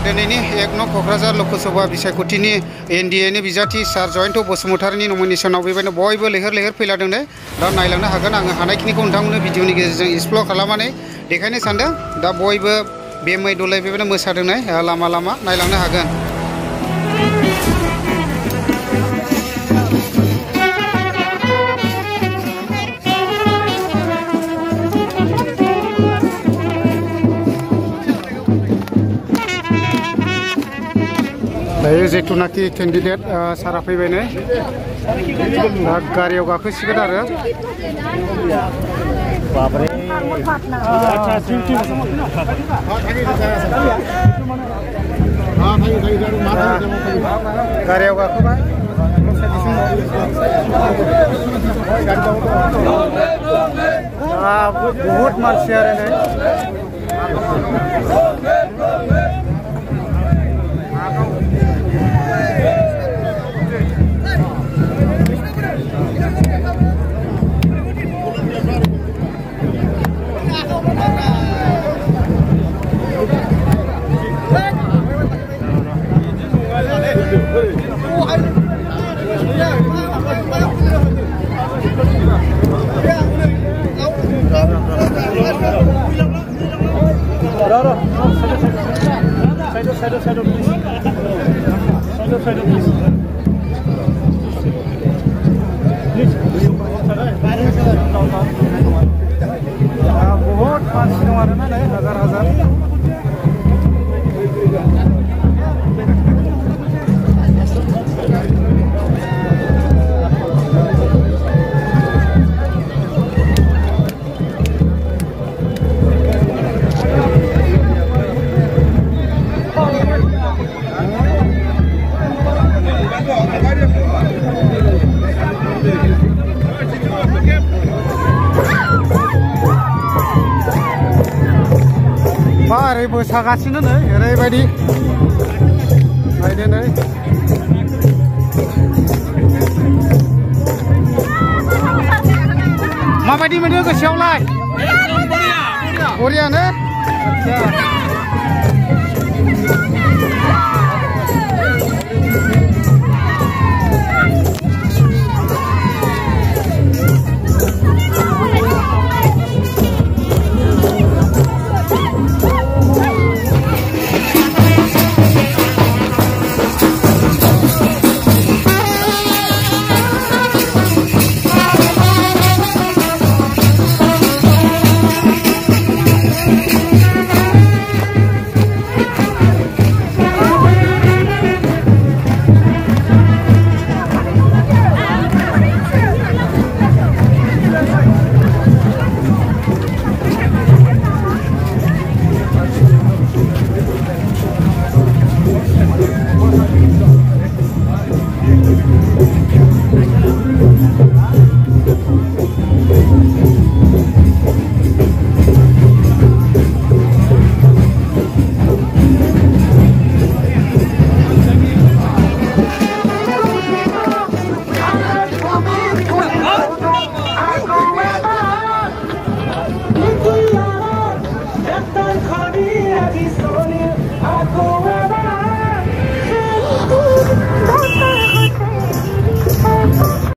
दिनैनि 1 नं क'क्राझार लकसभा बिसायख'थिनि एनडिएनि बिजाथि सार जयन्त बसुमतारीनि नमिनेसनाव बेबायदिनो बयबो लैहोर लैहोर फैलादों दे दा नायलांनो हागोन आङो हानायखिनिखौ नोंथांमोननो भिडिअनि गेजेरजों एक्सप्लर खालामनानै देखायनो सानदों दा बयबो बे मैदुलाय बेबायदिनो मोसादों लामा लामा नायलांनो हागोन जेथुनाखि केन्डिडेट सारा फैबाय नै दा गारियाव गाखोसिगोन आरो गारियाव गाखोबाय बहुत मानसि आरो नै बहुत मानसि दं आरोना नै हाजार हाजार ओरै मोसागासिनो नै ओरैबायदि नायदो नै माबायदि मोनो गोसोआवलाय बरियानो